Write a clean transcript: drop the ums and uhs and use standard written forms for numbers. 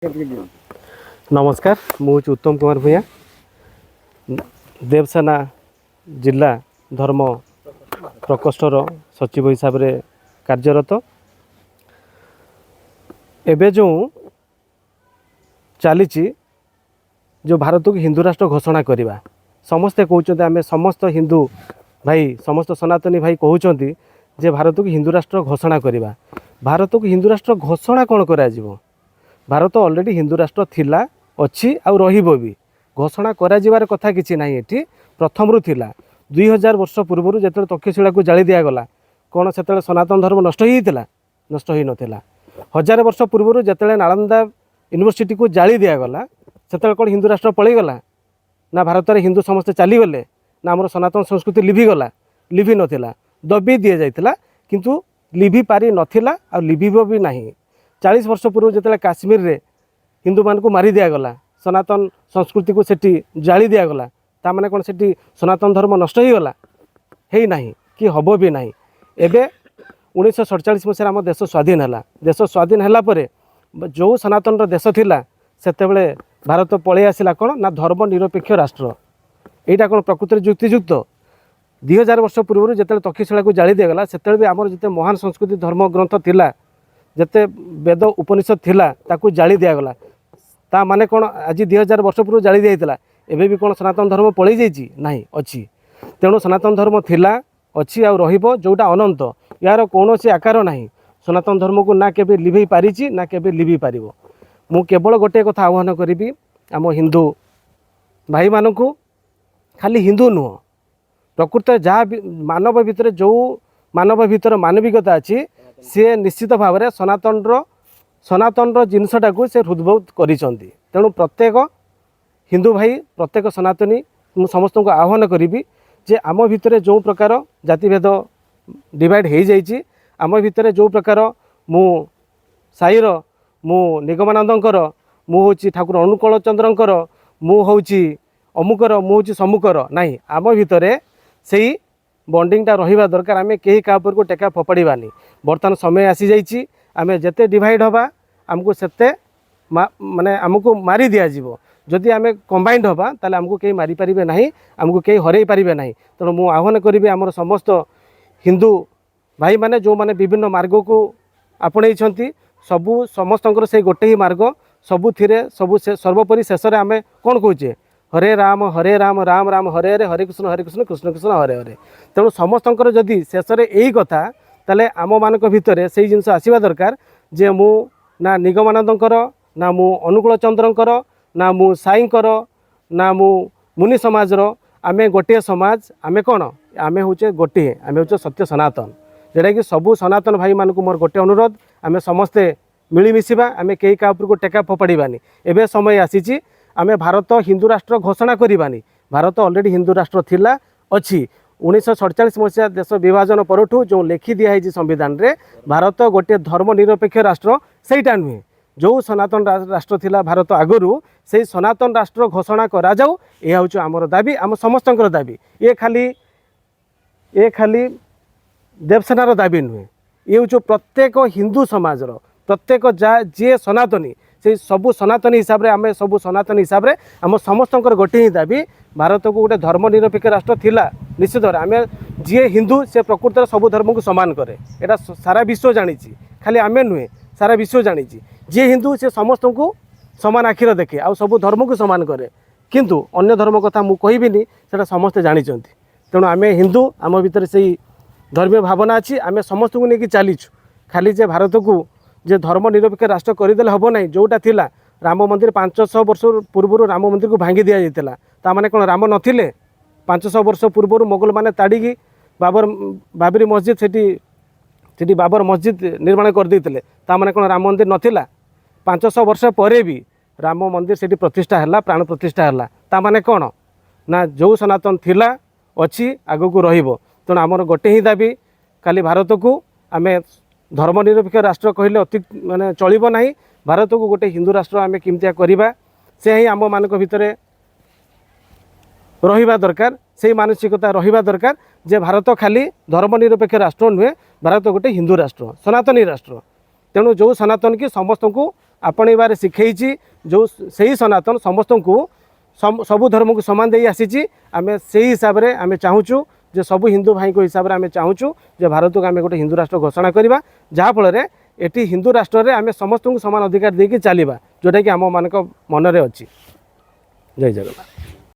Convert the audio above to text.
नमस्कार मुझे उत्तम कुमार भूया देवसेना जिला धर्म प्रकोष्ठर सचिव हिसाब से कार्यरत। एबे जो चली जो भारत को हिंदू राष्ट्र घोषणा करवा समस्ते कहते आम समस्त हिंदू भाई समस्त सनातनी भाई कहते जे भारत को हिंदू राष्ट्र घोषणा करवा। भारत को हिंदू राष्ट्र घोषणा कौन करा भारत ऑलरेडी हिंदू राष्ट्र थिला अच्छी आउ रहिबो भी घोषणा करा जिवार कथा किछि नाही। एठी प्रथम रु थिला 2000 वर्ष पूर्व जेते तक्षशिला को जाली दिया गला कौन से सनातन धर्म नष्ट होता नष्ट हो नथिला। 1000 वर्ष पूर्व जेते नालंदा यूनिवर्सिटी को जाली दिया गला से कौन हिंदू राष्ट्र पलैगला ना भारत में हिंदू समस्ते चलीगले ना आम सनातन संस्कृति लिभिगला लिभि नथिला दबी दि जाइथिला किंतु लिभि पारि नथिला आ लिभिबो भी नाही। 40 वर्ष पूर्व जो काश्मीर रे हिंदू मान को मारी दिया गला सनातन संस्कृति को सेठी जाली दिया गला ता माने कौन सेठी सनातन धर्म नष्ट हो गला है नहीं कि हबो भी नहीं। एबे 1947 मसीह आम देश स्वाधीन है। देश स्वाधीन है परे जो सनातन देश थिला सेतेबेले भारत पलि आसिला कौन ना धर्म निरपेक्ष राष्ट्र। एटा कौन प्रकृति युक्तियुक्त 2000 वर्ष पूर्व जो तक्षशिला को जाली दिगला से भी आमर जिते महान संस्कृति धर्म ग्रंथ थिला जिते वेद उपनिषद थिला ताकू जाली दिया गला ता माने कौन आज 2000 वर्ष पूर्व जाली दिया एबे भी कौन सनातन धर्म पलि जाइछि नाही अच्छी। तेणु सनातन धर्म थिला अच्छी आ रहिबो जोटा अनंत यार कौन से आकार नाही। सनातन धर्म को ना केबे लिभि पारिछि ना केबे लिभि पारिबो। मु केवल गोटे कथा आह्वान करी आम हिंदू भाई मानू खाली हिंदू नुह प्रकृत जहाँ मानव भितर जो मानव भितर मानविकता अच्छी सी निश्चित भाव में सनातन जिनसटा को से हृदबोध करिसेंती। तेणु प्रत्येक हिंदू भाई प्रत्येक सनातनी मु समस्त को आह्वान करी जे आम भितर जो प्रकार जातिभेद डिवाइड हो जाइए आम भितर जो प्रकार मु साईर मु निगमानंदकर मु हूँ ठाकुर अनुकूल चंद्रकर मु हूँ अमुकर मु हूँ सम्मुखर नहीं आम भितर से बॉन्डिंगटा रहिबा दरकार। आमे केही का ऊपर को टेका फोपाड़ानी बर्तमान समय आसी जाइए आमे जेते डिवाइड हवा आमको सेते माने आमको मारी दिया जीवो जदि आमे कंबाइंड हवा ताले आमको केही मारी परिबे नाही आमको केही हरई परिबे नाही। तेणु मु आह्वान करी आमर समस्त हिंदू भाई माने जो माने विभिन्न मार्ग को आपणई सबू समस्तंकर से गोटे ही मार्ग सबुथिरे सबु सर्वोपरि शेष में आमे कौन कहचे हरे राम राम राम हरे हरे हरे कृष्ण कृष्ण कृष्ण हरे हरे। तेणु समस्तंकर जदि शेष में यही कथा ताले आम मानक भितर से जिनस आसवा दरकार जे मु ना निगमानंदकर ना मु अनुकूल चंद्रकर ना मु साईंकर ना मु मुनि समाजर आमे गोटे समाज आमे कौन आमे होचे गोटे आमे होचे सत्य सनातन जोटा कि सबू सनातन भाई मानक मोर गोटे अनुरोध आमे समस्ते मिलीमिशिबा आमे केही का ऊपर को टेका फोपाड़ानी। एबे समय आसीची आमे भारत हिंदू राष्ट्र घोषणा करवानी। भारत ऑलरेडी हिंदू राष्ट्र थिला अच्छी 1947 मसीहा देश विभाजन परठू जो लेखि दिखाई संविधान रे भारत गोटे धर्म निरपेक्ष राष्ट्र सेटा नुहे जो सनातन राष्ट्र थिला भारत आगरू से सनातन राष्ट्र घोषणा करा जाऊ यह हूँ आमर दाबी आम समस्तंकर दाबी। ये खाली देवसेनार दाबी नुहे ये हूँ प्रत्येक हिंदू समाजर प्रत्येक जी सनातनी से सबू सनातनी हिसाब से आम सबू सनातनी हिसाब से आम समस्तंकर गोटे ही दाबी भारत को गोटे धर्म निरपेक्ष राष्ट्र थिला निश्चित भाव आम जी हिंदू से प्रकृत सबू धर्म को समान करे एटा सारा विश्व जानी खाली आम नुहे सारा विश्व जानी जी हिंदू से समस्त को समान आखिर देखे आ सबू धर्म को समान करे किंतु अन्य धर्म कथा मु कहबिनी सेटा समस्ते जानिछंती। तेणु आम हिंदू आम भितर से धर्मीय भावना अच्छी आम समस्त को लेकिन चलीचु खाली जे भारत को जे धर्म निरपेक्ष राष्ट्र करदेले हम ना जोटा थिला राम मंदिर 500 वर्ष पूर्व राम मंदिर को भांगी दि जाता ता माने कौन राम नथिले 500 वर्ष पूर्व मोगल माने ताड़ी बाबरी मस्जिद सेठी बाबर मस्जिद निर्माण कर देते ता माने कौन राम मंदिर नथिला 500 वर्ष पर भी राम मंदिर सेठी प्रतिष्ठा है प्राण प्रतिष्ठा है ता माने कौन ना जो सनातन थिला अच्छी आगो को रहिबो। तेणु आमर गोटे ही दाबी खाली भारत को आमे धर्म निरपेक्ष राष्ट्र कहले अति माने चलिबो नाही भारत को गोटे हिंदू राष्ट्र आमे किमतिया करिबा से ही आम मानक भितर रहिबा दरकार से मानसिकता रहिबा दरकार जे भारत खाली धर्म निरपेक्ष राष्ट्र नुहे भारत गोटे हिंदू राष्ट्र सनातनी राष्ट्र। तेणु जो सनातन की समस्त को ଆପଣେଇବାରେ ଶିଖେଇଛି ଯେଉଁ ସେହି ସନାତନ ସମସ୍ତଙ୍କୁ ସବୁ ଧର୍ମକୁ ସମାନ ଦେଇ ଆସିଛି ଆମେ ସେହି ହିସାବରେ ଆମେ ଚାହୁଁଛୁ ଯେ ସବୁ ହିନ୍ଦୁ ଭାଇଙ୍କ ହିସାବରେ ଆମେ ଚାହୁଁଛୁ ଯେ ଭାରତକୁ ଆମେ ଗୋଟେ ହିନ୍ଦୁ ରାଷ୍ଟ୍ର ଘୋଷଣା କରିବା ଯାହାଫଳରେ ଏଠି ହିନ୍ଦୁ ରାଷ୍ଟ୍ରରେ ଆମେ ସମସ୍ତଙ୍କୁ ସମାନ ଅଧିକାର ଦେଇକି ଚାଲିବା ଯେଉଁଟାକି ଆମମାନଙ୍କ ମନରେ ଅଛି। ଜୟ ଜଗନ୍ନାଥ।